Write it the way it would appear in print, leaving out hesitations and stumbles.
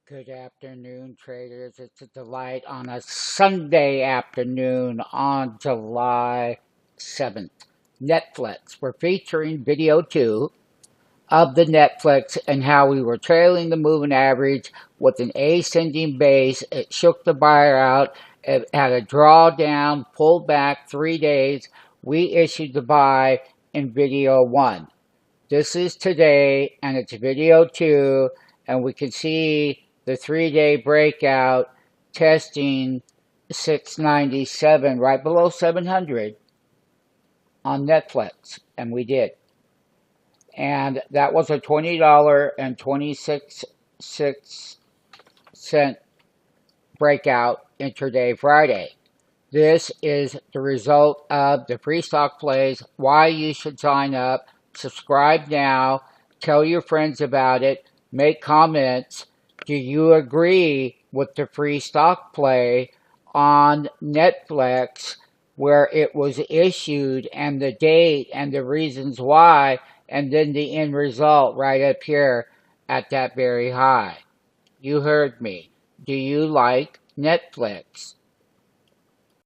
Good afternoon, traders. It's a delight on a Sunday afternoon on July 7th. Netflix. We're featuring video 2 of the Netflix and how we were trailing the moving average with an ascending base. It shook the buyer out. It had a drawdown, pulled back 3 days. We issued the buy in video 1. This is today, and it's video 2, and we can see the 3-day breakout testing 697, right below 700 on Netflix, and we did. And that was a $20.26 breakout intraday Friday. This is the result of the free stock plays, why you should sign up, subscribe now, tell your friends about it, make comments. Do you agree with the free stock play on Netflix where it was issued and the date and the reasons why, and then the end result right up here at that very high? You heard me. Do you like Netflix?